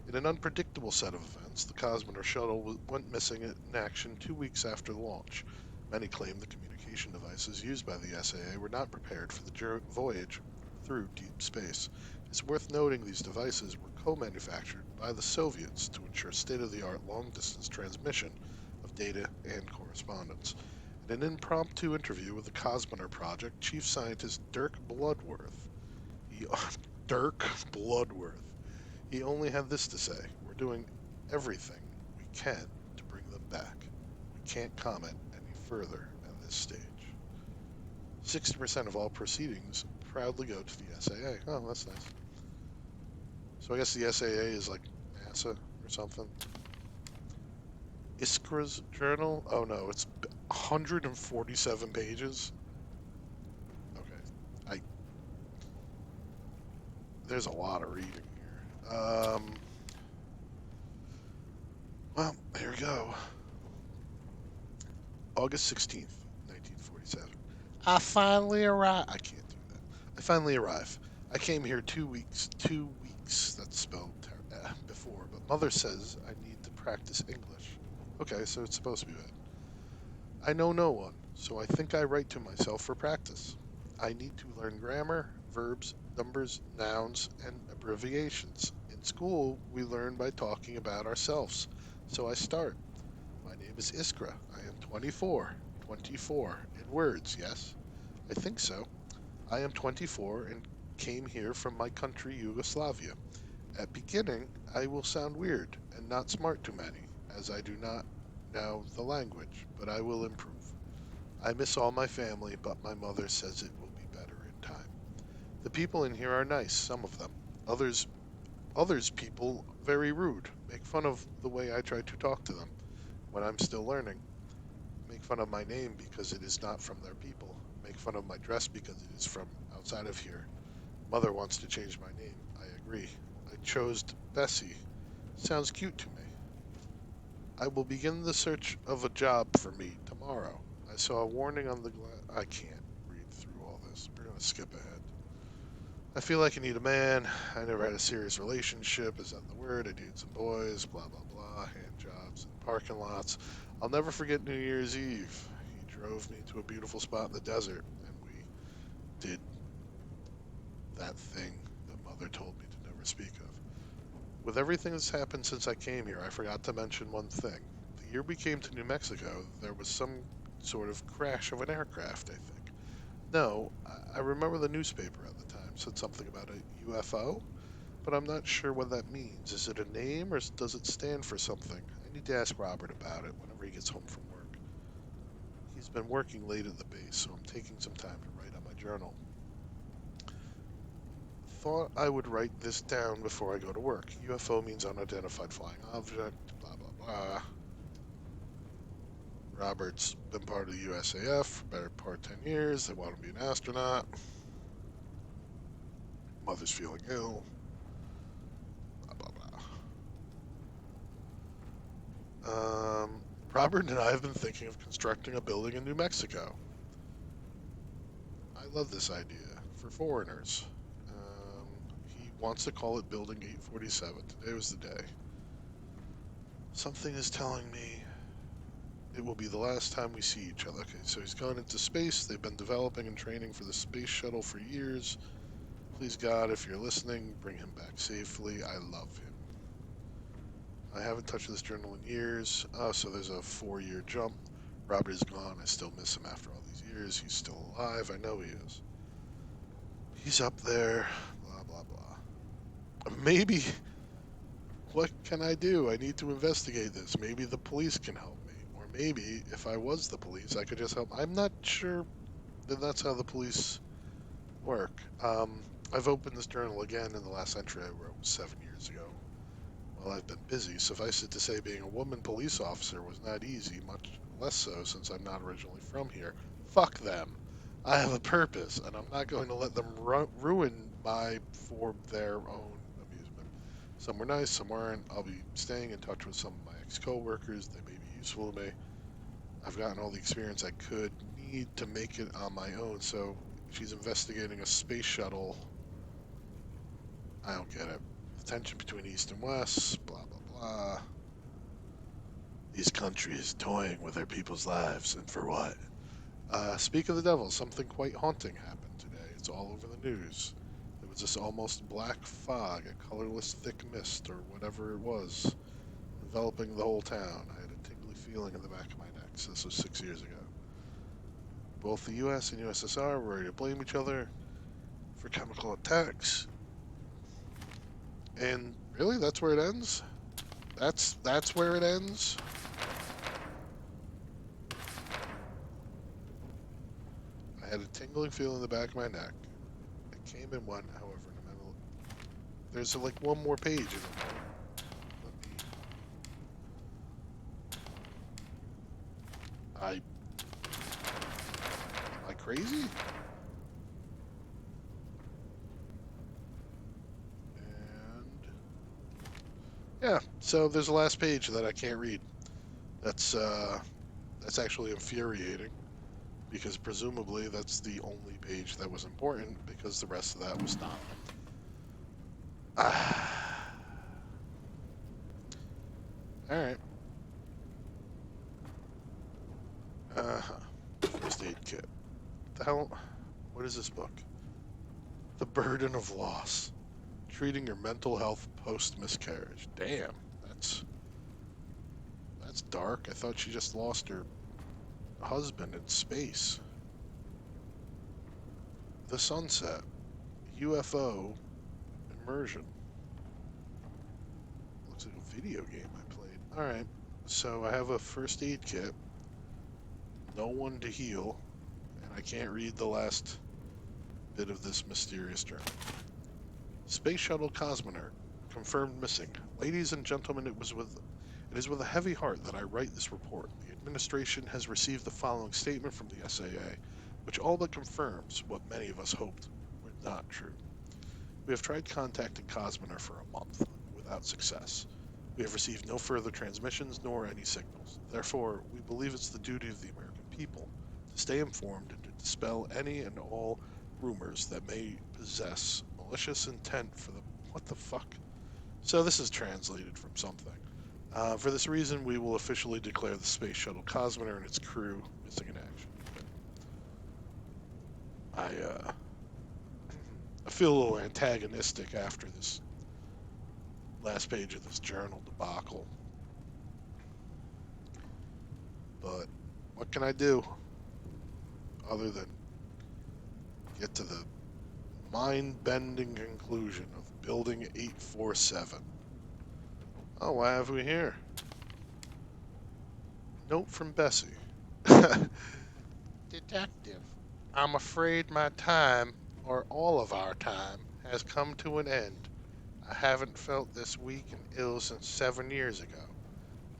In an unpredictable set of events, the Cosmonaut shuttle went missing in action 2 weeks after the launch. Many claim the communication devices used by the SAA were not prepared for the voyage through deep space. It's worth noting these devices were co-manufactured by the Soviets to ensure state-of-the-art long-distance transmission of data and correspondence. In an impromptu interview with the Cosmonaut project, Chief Scientist he, Dirk Bloodworth, he only had this to say: we're doing everything we can to bring them back. We can't comment any further at this stage. 60% of all proceedings proudly go to the SAA. Oh, that's nice. So I guess the SAA is like NASA or something. Iskra's journal? Oh no, it's 147 pages. Okay. I There's a lot of reading here. Well, here we go. August 16th, 1947. I finally arrived. I can't do that. I finally arrive. I came here 2 weeks. 2 weeks. That's spelled before, but mother says I need to practice English. Okay, so it's supposed to be bad. I know no one, so I think I write to myself for practice. I need to learn grammar, verbs, numbers, nouns, and abbreviations. In school, we learn by talking about ourselves. So I start. My name is Iskra. I am 24. 24. In words, yes? I think so. I am 24 and came here from my country, Yugoslavia. At beginning, I will sound weird and not smart to many, as I do not know the language, but I will improve. I miss all my family, but my mother says it will be better in time. The people in here are nice, some of them. Others others people very rude, make fun of the way I try to talk to them when I'm still learning. Make fun of my name because it is not from their people. Make fun of my dress because it is from outside of here. Mother wants to change my name. I agree. I chose Bessie. Sounds cute to me. I will begin the search of a job for me tomorrow. I saw a warning on the glass. I can't read through all this. We're going to skip ahead. I feel like I need a man. I never had a serious relationship. Is that the word? I dated some boys. Blah, blah, blah. Hand jobs in parking lots. I'll never forget New Year's Eve. He drove me to a beautiful spot in the desert, and we did that thing that Mother told me to never speak of. With everything that's happened since I came here, I forgot to mention one thing. The year we came to New Mexico, there was some sort of crash of an aircraft, I think. No, I remember the newspaper at the time said something about a UFO, but I'm not sure what that means. Is it a name or does it stand for something? I need to ask Robert about it whenever he gets home from work. He's been working late at the base, so I'm taking some time to write on my journal. thought I would write this down before I go to work. UFO means unidentified flying object, blah, blah, blah. Robert's been part of the USAF for better part of 10 years. They want him to be an astronaut. Mother's feeling ill. Blah, blah, blah. Robert and I have been thinking of constructing a building in New Mexico. I love this idea for foreigners. He wants to call it Building 847. Today was the day. Something is telling me it will be the last time we see each other. Okay, so he's gone into space. They've been developing and training for the space shuttle for years. Please, God, if you're listening, bring him back safely. I love him. I haven't touched this journal in years. Oh, so there's a 4-year jump. Robert is gone. I still miss him after all these years. He's still alive. I know he is. He's up there. Blah, blah, blah. Maybe. What can I do? I need to investigate this. Maybe the police can help me. Or maybe, if I was the police, I could just help. I'm not sure that that's how the police work. I've opened this journal again, and the last entry I wrote was 7 years ago. Well, I've been busy. Suffice it to say, being a woman police officer was not easy, much less so since I'm not originally from here. Fuck them. I have a purpose, and I'm not going to let them ruin my for their own amusement. Some were nice, some weren't. I'll be staying in touch with some of my ex-co-workers. They may be useful to me. I've gotten all the experience I could need to make it on my own, so she's investigating a space shuttle. I don't get it. The tension between East and West, blah, blah, blah. These countries toying with their people's lives, and for what? Speak of the devil, something quite haunting happened today. It's all over the news. There was this almost black fog, a colorless thick mist, or whatever it was, enveloping the whole town. I had a tingly feeling in the back of my neck. So this was 6 years ago. Both the US and USSR were ready to blame each other for chemical attacks. And really, that's where it ends? That's where it ends? I had a tingling feeling in the back of my neck. It came and went, however, no matter. There's like one more page in it. Am I crazy? And yeah, so there's a last page that I can't read. That's actually infuriating because presumably that's the only page that was important because the rest of that was not. All right. First aid kit. The hell? What is this book? The Burden of Loss. Treating your mental health post miscarriage. Damn, that's dark. I thought she just lost her husband in space. The Sunset. UFO immersion. Looks like a video game I played. Alright, so I have a first aid kit. No one to heal. And I can't read the last bit of this mysterious journal. Space Shuttle Cosmonaut. Confirmed missing. Ladies and gentlemen, it is with a heavy heart that I write this report. The administration has received the following statement from the SAA, which all but confirms what many of us hoped were not true. We have tried contacting Cosmonaut for a month, without success. We have received no further transmissions nor any signals. Therefore, we believe it's the duty of the American people to stay informed and to dispel any and all rumors that may possess malicious intent for the... What the fuck? So this is translated from something. For this reason, we will officially declare the Space Shuttle Cosmonaut and its crew missing in action. I feel a little antagonistic after this last page of this journal debacle. But what can I do other than get to the mind-bending conclusion of Building 847? Oh, what have we here? Note from Bessie. Detective, I'm afraid my time, or all of our time, has come to an end. I haven't felt this weak and ill since 7 years ago.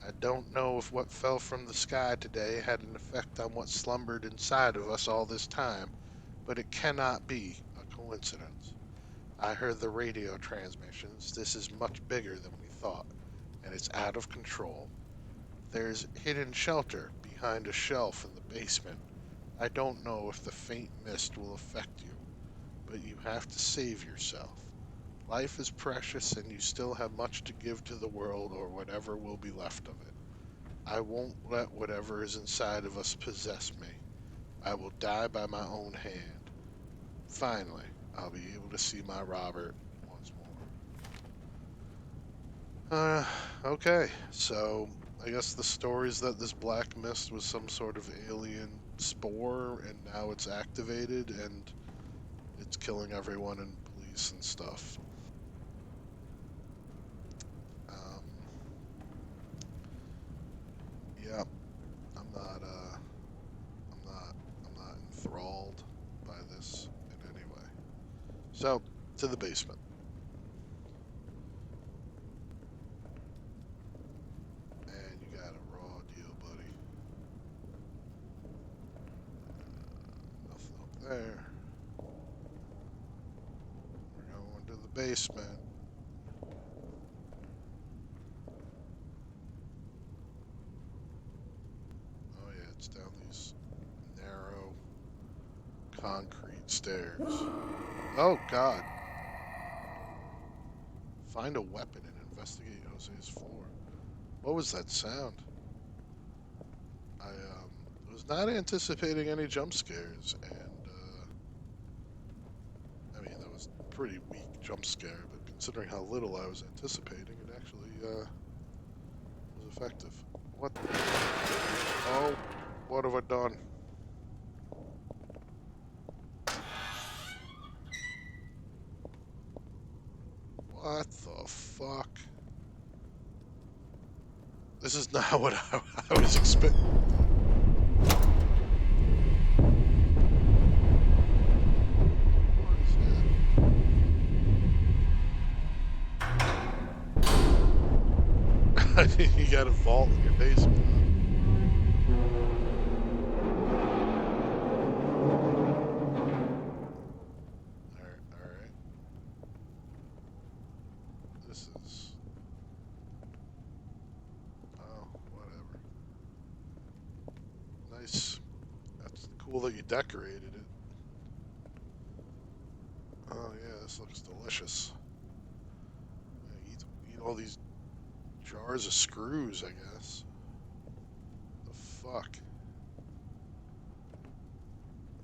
I don't know if what fell from the sky today had an effect on what slumbered inside of us all this time, but it cannot be a coincidence. I heard the radio transmissions. This is much bigger than we thought, and it's out of control. There's hidden shelter behind a shelf in the basement. I don't know if the faint mist will affect you, but you have to save yourself. Life is precious, and you still have much to give to the world or whatever will be left of it. I won't let whatever is inside of us possess me. I will die by my own hand. Finally, I'll be able to see my Robert once more. Okay, so I guess the story is that this black mist was some sort of alien spore, and now it's activated, and it's killing everyone and police and stuff. Um, yeah, I'm not, uh, I'm not, I'm not enthralled by this in any way. So, to the basement. And you got a raw deal, buddy. Nothing up there. We're going to the basement. Oh yeah, it's down these narrow concrete stairs. Oh god. Find a weapon and investigate Jose's floor. What was that sound? I was not anticipating any jump scares, and I mean that was a pretty weak jump scare, but considering how little I was anticipating, it actually was effective. What? Oh, what have I done? What the fuck? This is not what I was expecting. You got a vault in your basement. All right. This is oh whatever. Nice. That's cool that you decorated it. Oh yeah, this looks delicious. Yeah, eat all these jars of screws, I guess. The fuck?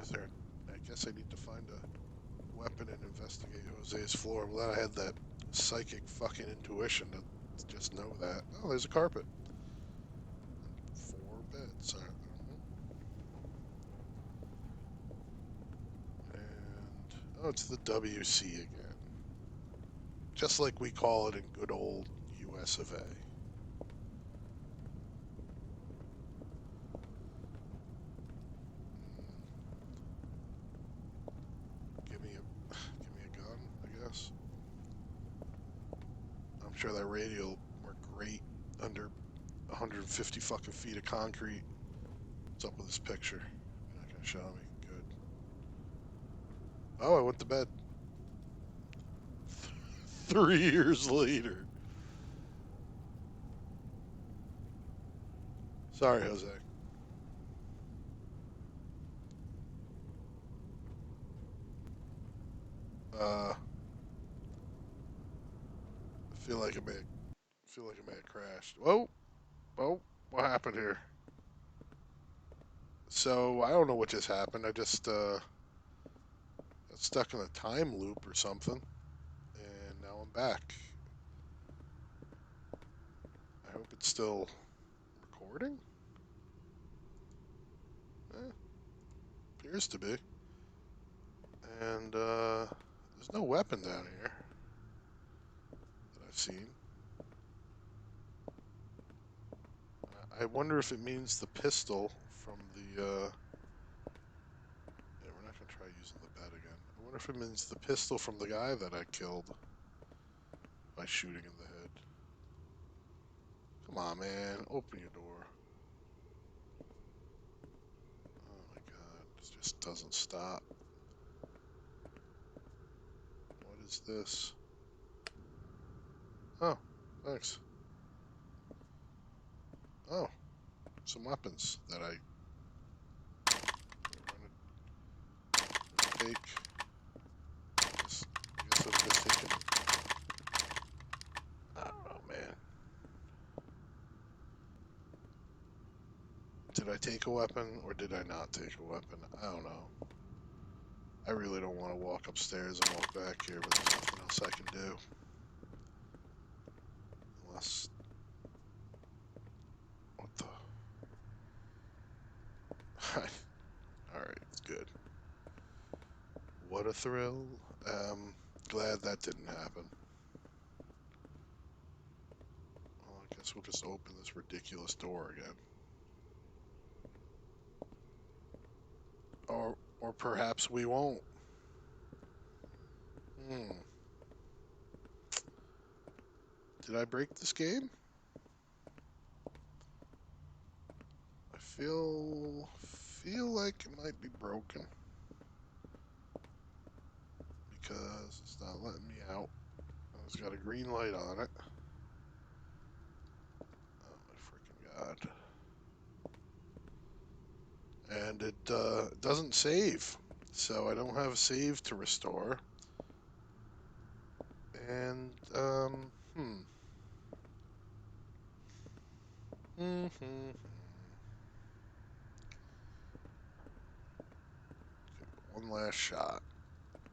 Is there? I guess I need to find a weapon and investigate Jose's floor. I'm glad I had that psychic fucking intuition to just know that. Oh, there's a carpet. And four beds. And oh, it's the WC again. Just like we call it in good old US of A. Give me a give me a gun, I guess. I'm sure that radio will work great under 150 fucking feet of concrete. What's up with this picture? You're not gonna show me. Good. Oh, I went to bed. 3 years later. Sorry, Jose. I feel like I may have crashed. Whoa, whoa, what happened here? So I don't know what just happened. I just got stuck in a time loop or something, and now I'm back. I hope it's still recording. Eh, appears to be. And there's no weapon down here that I've seen. I wonder if it means the pistol from the. Yeah, we're not gonna try using the bed again. wonder if it means the pistol from the guy that I killed by shooting in the head. Come on, man. Open your door. Oh my god. This just doesn't stop. What is this? Oh, thanks. Oh, some weapons that I take. I guess I'm just taking. I don't know, man. Did I take a weapon or did I not take a weapon? I don't know. I really don't want to walk upstairs and walk back here, but there's nothing else I can do. Unless. What the? Alright, it's good. What a thrill. Glad that didn't happen. Well, I guess we'll just open this ridiculous door again. Or perhaps we won't. Did I break this game? I feel like it might be broken because it's not letting me out. It's got a green light on it. Oh my freaking god! And it doesn't save, so I don't have a save to restore. And One last shot,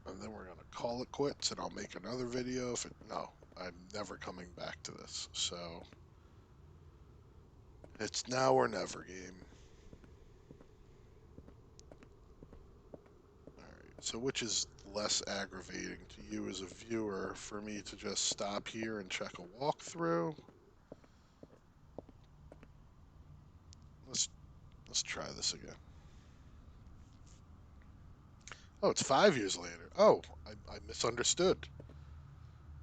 and then we're gonna call it quits, and I'll make another video. No, I'm never coming back to this. So it's now or never game. Alright, so which is less aggravating to you as a viewer, for me to just stop here and check a walkthrough? Let's try this again. Oh, it's 5 years later. Oh, I misunderstood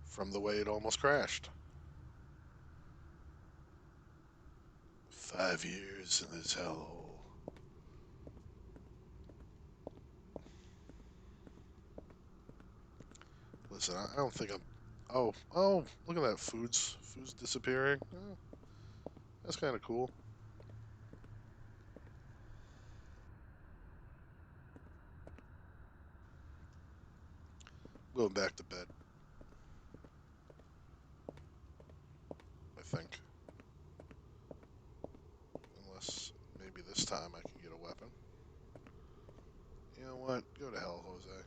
from the way it almost crashed. 5 years in this hellhole. Listen, I don't think I'm. Oh, look at that. Food's disappearing. Oh, that's kind of cool. Going back to bed. I think. Unless maybe this time I can get a weapon. You know what? Go to hell, Jose.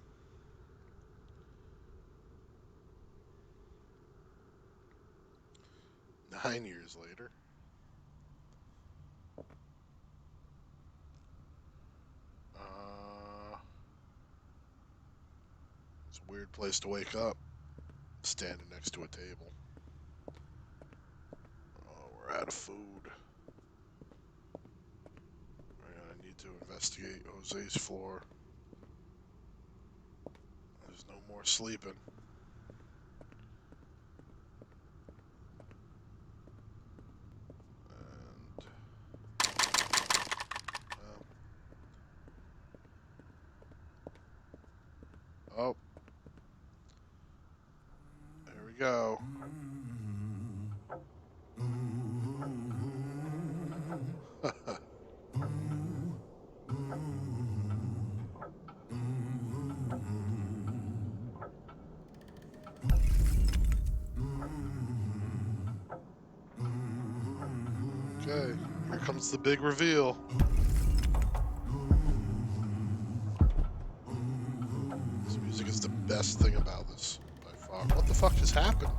9 years later. It's a weird place to wake up. Standing next to a table. Oh, we're out of food. I need to investigate Jose's floor. There's no more sleeping. And oh, there we go. Okay, here comes the big reveal. This music is the best thing about this by far. What the fuck just happened?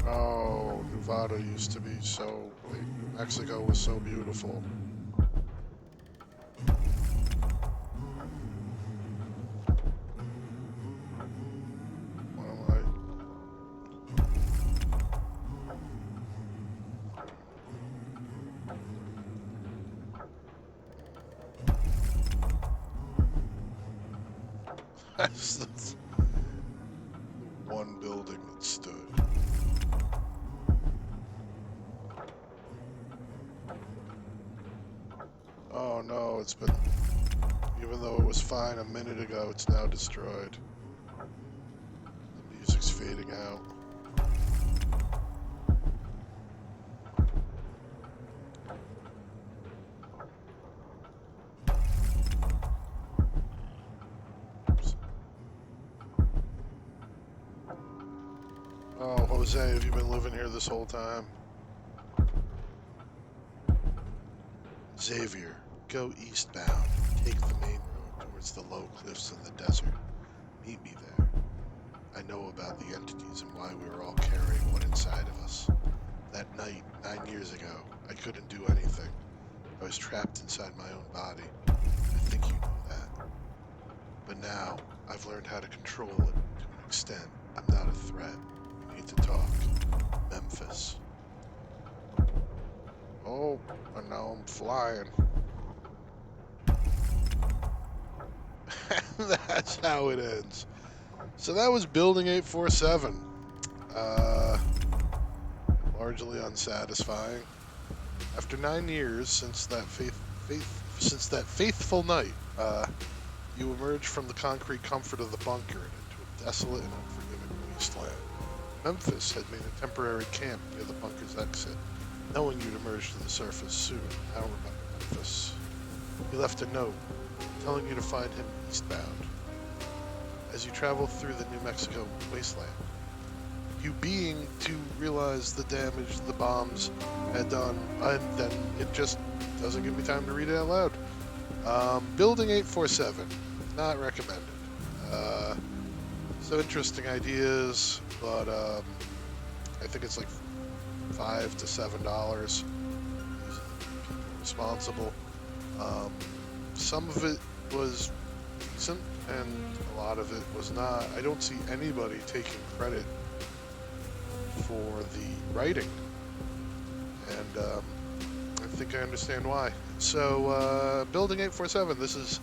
Oh, Nevada used to be so, like, Mexico was so beautiful. What am I? That's the one building that stood. Oh no, it's been, even though it was fine a minute ago, it's now destroyed. The music's fading out. Oh, Jose, have you been living here this whole time? Xavier, go eastbound. Take the main road towards the low cliffs in the desert. Meet me there. I know about the entities and why we were all carrying one inside of us. That night, 9 years ago, I couldn't do anything. I was trapped inside my own body. I think you know that. But now, I've learned how to control it to an extent. I'm not a threat. We need to talk. Memphis. Oh, and now I'm flying. That's how it ends. So that was Building 847. Largely unsatisfying. After 9 years since that faithful night, you emerge from the concrete comfort of the bunker and into a desolate and unforgiving wasteland. Memphis had made a temporary camp near the bunker's exit, knowing you'd emerge to the surface soon. I don't remember Memphis. He left a note telling you to find him eastbound. As you travel through the New Mexico wasteland, you being to realize the damage the bombs had done, and then it just doesn't give me time to read it out loud. Building 847, not recommended. Some interesting ideas, but I think it's like $5 to $7. Responsible. Some of it was decent, and a lot of it was not. I don't see anybody taking credit for the writing, and I think I understand why. So, Building 847, this has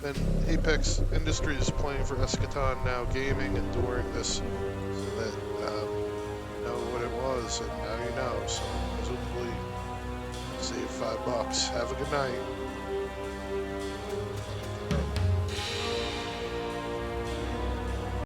been HapexIndustries playing for Eschaton Now Gaming, enduring this so that you know what it was, and now you know. So, presumably, save $5. Have a good night.